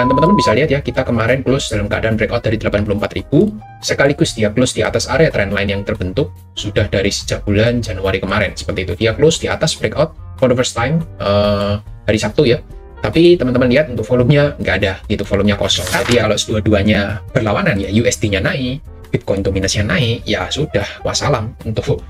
Dan teman-teman bisa lihat ya, kita kemarin close dalam keadaan breakout dari 84.000, sekaligus dia close di atas area trendline yang terbentuk sudah dari sejak bulan Januari kemarin. Seperti itu, dia close di atas breakout for the first time hari Sabtu ya. Tapi teman-teman lihat untuk volumenya nggak ada, gitu, volumenya kosong. Jadi kalau dua-duanya berlawanan ya, USD-nya naik, Bitcoin dominasinya naik, ya sudah, wassalam. Untuk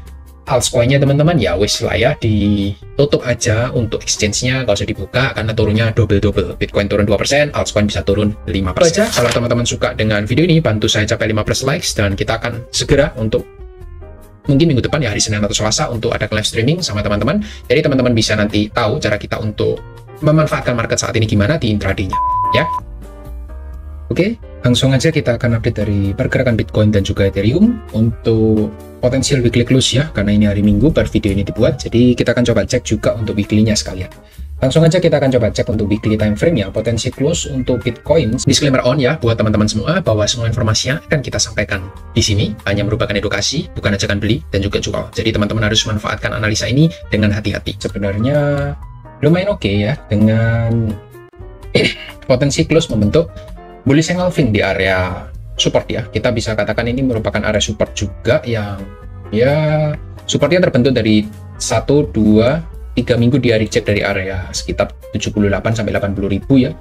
altcoin-nya teman-teman ya wis lah ya, ditutup aja untuk exchange-nya, nggak usah dibuka karena turunnya double-double. Bitcoin turun 2%, altcoin bisa turun 5%. Itu aja. Kalau teman-teman suka dengan video ini, bantu saya capai 15 likes, dan kita akan segera untuk mungkin minggu depan ya, hari Senin atau Selasa, untuk ada live streaming sama teman-teman. Jadi teman-teman bisa nanti tahu cara kita untuk memanfaatkan market saat ini gimana di intraday-nya ya. Oke, langsung aja kita akan update dari pergerakan Bitcoin dan juga Ethereum untuk potensial weekly close ya, karena ini hari Minggu baru video ini dibuat. Jadi kita akan coba cek juga untuk weekly-nya sekalian. Langsung aja kita akan coba cek untuk weekly time frame ya, potensi close untuk Bitcoin. Disclaimer on ya buat teman-teman semua, bahwa semua informasinya akan kita sampaikan di sini hanya merupakan edukasi, bukan ajakan beli dan juga jual. Jadi teman-teman harus manfaatkan analisa ini dengan hati-hati. Sebenarnya lumayan oke ya, dengan potensi close membentuk bullish engulfing di area support ya. Kita bisa katakan ini merupakan area support juga, yang ya supportnya terbentuk dari 1, 2, 3 minggu dia reject dari area sekitar 78 sampai 80.000 ya.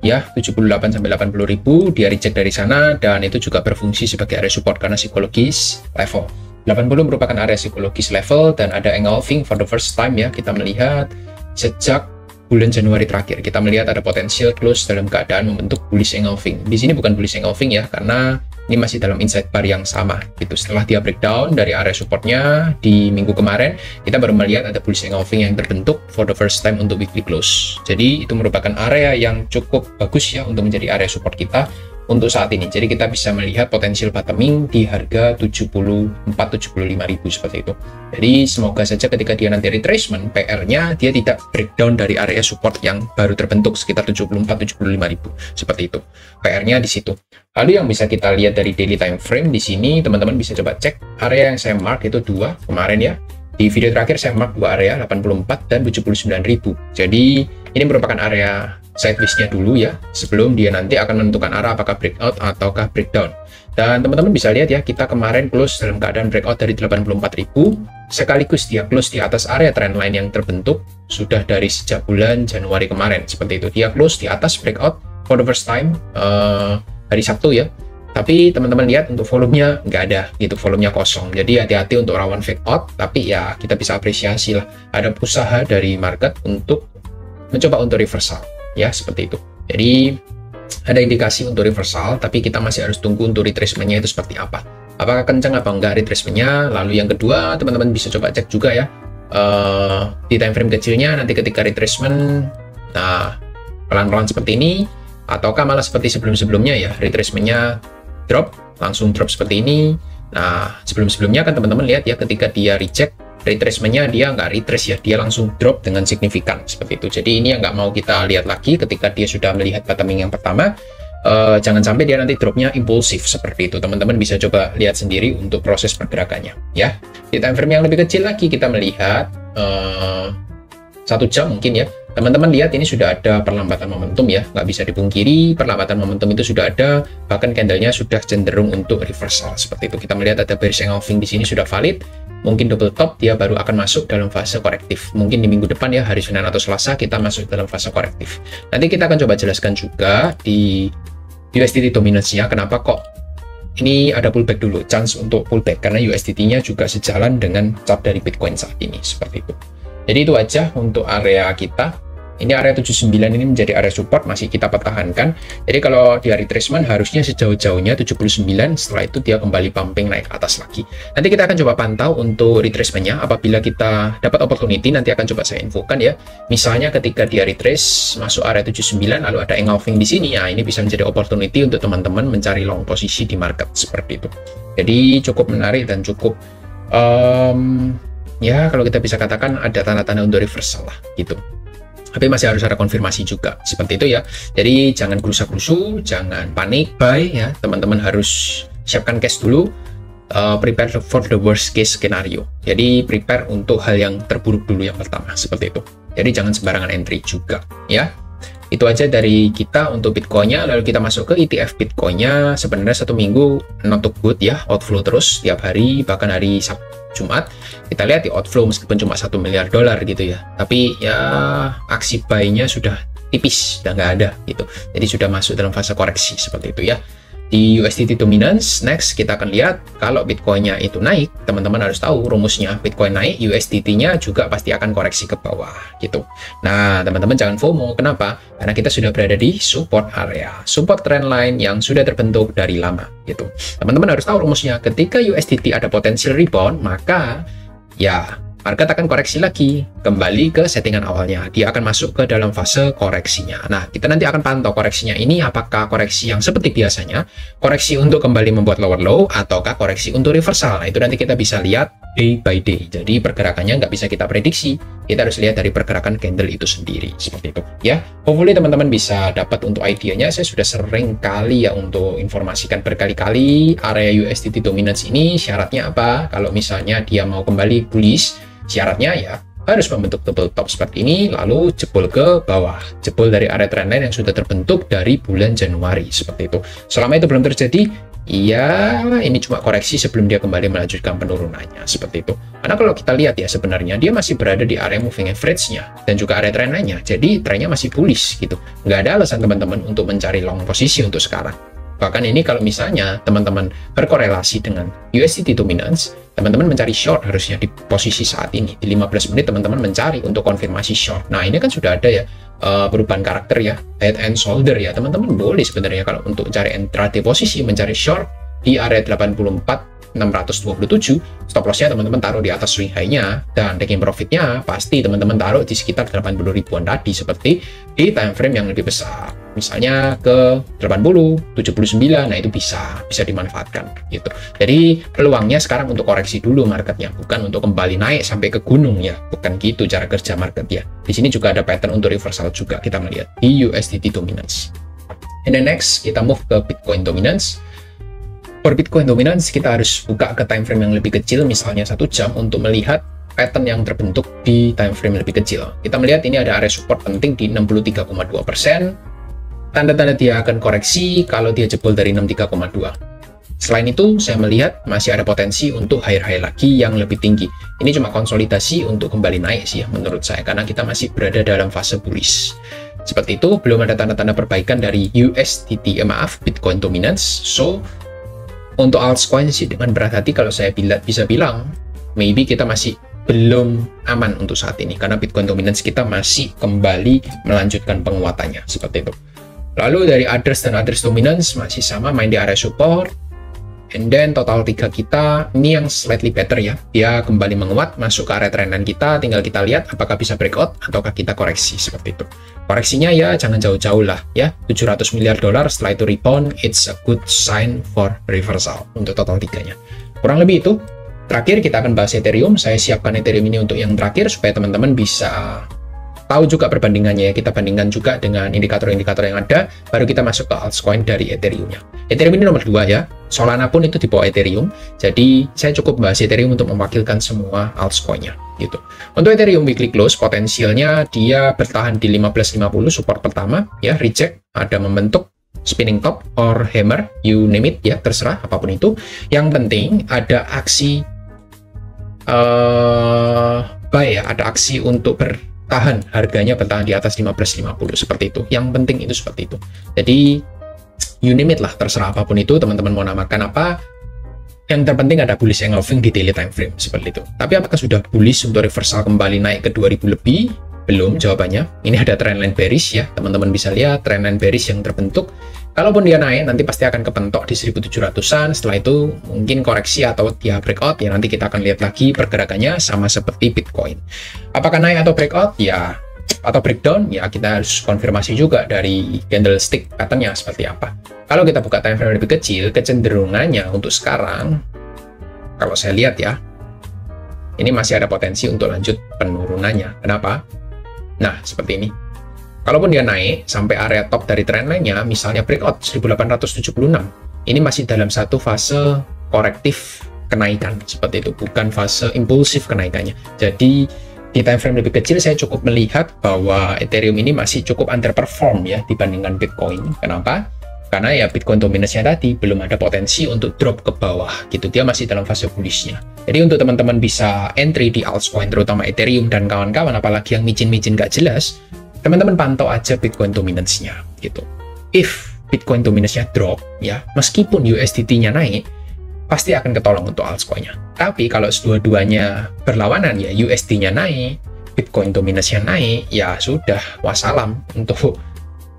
Ya, 78 sampai 80.000 dia reject dari sana, dan itu juga berfungsi sebagai area support karena psikologis level. 80 merupakan area psikologis level, dan ada engulfing for the first time ya. Kita melihat sejak bulan Januari terakhir, kita melihat ada potensial close dalam keadaan membentuk bullish engulfing. Di sini bukan bullish engulfing ya, karena ini masih dalam inside bar yang sama gitu. Setelah dia breakdown dari area supportnya di minggu kemarin, kita baru melihat ada bullish engulfing yang terbentuk for the first time untuk weekly close. Jadi itu merupakan area yang cukup bagus ya untuk menjadi area support kita untuk saat ini. Jadi kita bisa melihat potensial bottoming di harga 74-75.000 seperti itu. Jadi semoga saja ketika dia nanti retracement, PR-nya dia tidak breakdown dari area support yang baru terbentuk sekitar 74-75.000 seperti itu. PR-nya di situ. Lalu yang bisa kita lihat dari daily time frame di sini, teman-teman bisa coba cek area yang saya mark itu 2 kemarin ya. Di video terakhir saya mark 2 area, 84 dan 79.000. Jadi ini merupakan area sideways-nya dulu ya, sebelum dia nanti akan menentukan arah apakah breakout ataukah breakdown. Dan teman-teman bisa lihat ya, kita kemarin close dalam keadaan breakout dari 84.000, sekaligus dia close di atas area trendline yang terbentuk sudah dari sejak bulan Januari kemarin. Seperti itu, dia close di atas breakout for the first time hari Sabtu ya. Tapi teman-teman lihat untuk volumenya nggak ada gitu, volumenya kosong. Jadi hati-hati untuk rawan fake out, tapi ya kita bisa apresiasi lah, ada usaha dari market untuk mencoba untuk reversal ya, seperti itu. Jadi ada indikasi untuk reversal, tapi kita masih harus tunggu untuk retracement-nya itu seperti apa. Apakah kencang apa enggak retracement-nya. Lalu yang kedua, teman-teman bisa coba cek juga ya di time frame kecilnya, nanti ketika retracement, nah pelan-pelan seperti ini, ataukah malah seperti sebelum-sebelumnya ya, retracement-nya drop, langsung drop seperti ini. Nah sebelum-sebelumnya kan teman-teman lihat ya, ketika dia reject, retracement-nya dia nggak retrace ya, dia langsung drop dengan signifikan seperti itu. Jadi ini yang nggak mau kita lihat lagi ketika dia sudah melihat bottoming yang pertama. Jangan sampai dia nanti dropnya impulsif seperti itu. Teman-teman bisa coba lihat sendiri untuk proses pergerakannya ya. Di time frame yang lebih kecil lagi kita melihat 1 jam mungkin ya. Teman-teman lihat ini sudah ada perlambatan momentum ya, nggak bisa dipungkiri perlambatan momentum itu sudah ada, bahkan candlenya sudah cenderung untuk reversal seperti itu. Kita melihat ada bearish engulfing di sini sudah valid, mungkin double top dia baru akan masuk dalam fase korektif. Mungkin di minggu depan ya, hari Senin atau Selasa kita masuk dalam fase korektif. Nanti kita akan coba jelaskan juga di USDT dominance-nya kenapa kok ini ada pullback dulu, chance untuk pullback, karena USDT-nya juga sejalan dengan chart dari Bitcoin saat ini seperti itu. Jadi itu aja untuk area kita. Ini area 79 ini menjadi area support, masih kita pertahankan. Jadi kalau di retracement harusnya sejauh-jauhnya 79, setelah itu dia kembali pumping naik ke atas lagi. Nanti kita akan coba pantau untuk retracement-nya. Apabila kita dapat opportunity, nanti akan coba saya infokan ya. Misalnya ketika dia retrace masuk area 79 lalu ada engulfing di sini, ya ini bisa menjadi opportunity untuk teman-teman mencari long posisi di market seperti itu. Jadi cukup menarik dan cukup ya kalau kita bisa katakan ada tanda-tanda untuk reversal lah gitu. Tapi masih harus ada konfirmasi juga seperti itu ya. Jadi jangan gerusa-gerusu, jangan panik buy ya. Teman-teman harus siapkan cash dulu, prepare for the worst case scenario. Jadi prepare untuk hal yang terburuk dulu yang pertama seperti itu. Jadi jangan sembarangan entry juga ya. Itu aja dari kita untuk Bitcoin-nya. Lalu kita masuk ke ETF Bitcoin-nya. Sebenarnya 1 minggu not too good ya, outflow terus tiap hari, bahkan hari Sabtu Jumat kita lihat di outflow meskipun cuma $1 miliar gitu ya, tapi ya aksi buy-nya sudah tipis, sudah nggak ada gitu. Jadi sudah masuk dalam fase koreksi seperti itu ya. Di USDT dominance, next kita akan lihat kalau Bitcoin-nya itu naik, teman-teman harus tahu rumusnya. Bitcoin naik, USDT-nya juga pasti akan koreksi ke bawah gitu. Nah, teman-teman jangan FOMO. Kenapa? Karena kita sudah berada di support area, support trendline yang sudah terbentuk dari lama gitu. Teman-teman harus tahu rumusnya. Ketika USDT ada potensial rebound, maka ya market akan koreksi lagi, kembali ke settingan awalnya. Dia akan masuk ke dalam fase koreksinya. Nah, kita nanti akan pantau koreksinya ini, apakah koreksi yang seperti biasanya, koreksi untuk kembali membuat lower low, ataukah koreksi untuk reversal. Nah, itu nanti kita bisa lihat day by day. Jadi, pergerakannya nggak bisa kita prediksi. Kita harus lihat dari pergerakan candle itu sendiri. Seperti itu. Ya, hopefully teman-teman bisa dapat untuk idenya. Saya sudah sering kali ya untuk informasikan berkali-kali area USDT dominance ini. Syaratnya apa? Kalau misalnya dia mau kembali bullish, syaratnya ya harus membentuk double top seperti ini, lalu jebol ke bawah, jebol dari area trendline yang sudah terbentuk dari bulan Januari seperti itu. Selama itu belum terjadi, ya ini cuma koreksi sebelum dia kembali melanjutkan penurunannya seperti itu. Karena kalau kita lihat ya sebenarnya dia masih berada di area moving average-nya dan juga area trendline-nya, jadi trennya masih bullish gitu. Nggak ada alasan teman-teman untuk mencari long posisi untuk sekarang. Bahkan ini kalau misalnya teman-teman berkorelasi dengan USDT dominance, teman-teman mencari short harusnya di posisi saat ini. Di 15 menit teman-teman mencari untuk konfirmasi short. Nah, ini kan sudah ada ya perubahan karakter ya, head and shoulder ya. Teman-teman boleh sebenarnya kalau untuk mencari intraday posisi, mencari short di area 84.627, stop lossnya teman-teman taruh di atas swing high-nya, dan taking profit-nya pasti teman-teman taruh di sekitar 80 ribuan tadi, seperti di time frame yang lebih besar. Misalnya ke 80, 79, nah itu bisa dimanfaatkan gitu. Jadi peluangnya sekarang untuk koreksi dulu marketnya, bukan untuk kembali naik sampai ke gunung ya, bukan gitu cara kerja market ya. Di sini juga ada pattern untuk reversal juga kita melihat di USDT dominance. And then next kita move ke Bitcoin dominance. For Bitcoin dominance kita harus buka ke time frame yang lebih kecil, misalnya 1 jam untuk melihat pattern yang terbentuk di time frame lebih kecil. Kita melihat ini ada area support penting di 63,2%. Tanda-tanda dia akan koreksi kalau dia jebol dari 63,2. Selain itu, saya melihat masih ada potensi untuk high lagi yang lebih tinggi. Ini cuma konsolidasi untuk kembali naik sih ya, menurut saya, karena kita masih berada dalam fase bullish. Seperti itu, belum ada tanda-tanda perbaikan dari Bitcoin dominance. So, untuk altcoin sih dengan berat hati kalau saya bisa bilang, maybe kita masih belum aman untuk saat ini, karena Bitcoin dominance kita masih kembali melanjutkan penguatannya, seperti itu. Lalu dari others dan others dominance masih sama, main di area support. And then total 3 kita ini yang slightly better ya, dia kembali menguat masuk ke area trendline kita, tinggal kita lihat apakah bisa breakout ataukah kita koreksi seperti itu. Koreksinya ya jangan jauh-jauh lah ya, $700 miliar setelah itu rebound, it's a good sign for reversal untuk total 3-nya. Kurang lebih itu. Terakhir kita akan bahas Ethereum. Saya siapkan Ethereum ini untuk yang terakhir supaya teman-teman bisa tahu juga perbandingannya ya. Kita bandingkan juga dengan indikator-indikator yang ada, baru kita masuk ke altcoin dari Ethereum-nya. Ethereum ini nomor 2 ya, Solana pun itu di bawah Ethereum, jadi saya cukup bahas Ethereum untuk mewakilkan semua altcoin-nya gitu. Untuk Ethereum weekly close, potensialnya dia bertahan di 1550 support pertama ya, reject, ada membentuk spinning top or hammer, you name it ya, terserah apapun itu. Yang penting ada aksi buy ya, ada aksi untuk bertahan, harganya bertahan di atas 1550 seperti itu. Yang penting itu seperti itu. Jadi you name it lah, terserah apapun itu teman-teman mau namakan apa. Yang terpenting ada bullish engulfing di daily time frame seperti itu. Tapi apakah sudah bullish untuk reversal kembali naik ke 2000 lebih? Belum jawabannya. Ini ada trendline bearish ya, teman-teman bisa lihat trendline bearish yang terbentuk. Kalaupun dia naik, nanti pasti akan kepentok di 1700-an. Setelah itu mungkin koreksi atau dia breakout ya, nanti kita akan lihat lagi pergerakannya sama seperti Bitcoin. Apakah naik atau breakout? Ya, atau breakdown? Ya, kita harus konfirmasi juga dari candlestick pattern-nya seperti apa. Kalau kita buka time frame lebih kecil, kecenderungannya untuk sekarang, kalau saya lihat ya, ini masih ada potensi untuk lanjut penurunannya. Kenapa? Nah, seperti ini. Kalaupun dia naik sampai area top dari trendline-nya, misalnya breakout 1876, ini masih dalam satu fase korektif kenaikan seperti itu, bukan fase impulsif kenaikannya. Jadi di time frame lebih kecil saya cukup melihat bahwa Ethereum ini masih cukup underperform ya dibandingkan Bitcoin. Kenapa? Karena ya Bitcoin dominance-nya tadi belum ada potensi untuk drop ke bawah gitu, dia masih dalam fase bullish-nya. Jadi untuk teman-teman bisa entry di altcoin terutama Ethereum dan kawan-kawan, apalagi yang micin-micin gak jelas, teman-teman pantau aja Bitcoin dominance-nya gitu. If Bitcoin dominance-nya drop ya, meskipun USDT-nya naik, pasti akan ketolong untuk altcoin-nya. Tapi kalau dua-duanya berlawanan ya, USD-nya naik, Bitcoin dominance-nya naik, ya sudah wassalam untuk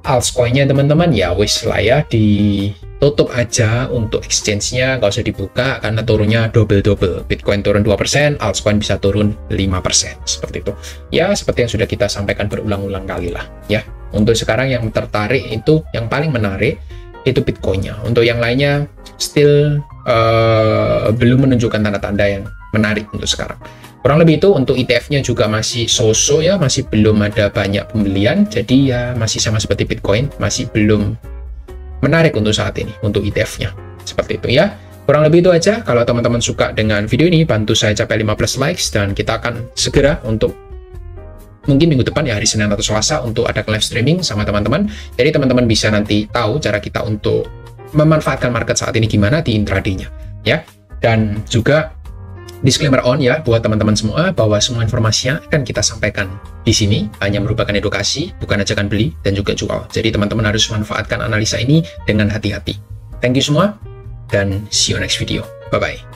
altcoin-nya teman-teman, ya wis lah ya, ditutup aja untuk exchange-nya, nggak usah dibuka karena turunnya double-double. Bitcoin turun 2%, altcoin bisa turun 5%, seperti itu. Ya, seperti yang sudah kita sampaikan berulang-ulang kali lah ya. Untuk sekarang yang tertarik itu, yang paling menarik itu Bitcoin-nya. Untuk yang lainnya still belum menunjukkan tanda-tanda yang menarik untuk sekarang. Kurang lebih itu. Untuk ETF-nya juga masih so-so ya, masih belum ada banyak pembelian, jadi ya masih sama seperti Bitcoin, masih belum menarik untuk saat ini untuk ETF-nya. Seperti itu ya. Kurang lebih itu aja. Kalau teman-teman suka dengan video ini, bantu saya capai 15 likes, dan kita akan segera untuk mungkin minggu depan ya, hari Senin atau Selasa, untuk ada live streaming sama teman-teman. Jadi teman-teman bisa nanti tahu cara kita untuk memanfaatkan market saat ini gimana di intraday-nya ya. Dan juga disclaimer on ya buat teman-teman semua, bahwa semua informasinya akan kita sampaikan di sini hanya merupakan edukasi, bukan ajakan beli dan juga jual. Jadi teman-teman harus manfaatkan analisa ini dengan hati-hati. Thank you semua, dan see you next video. Bye bye.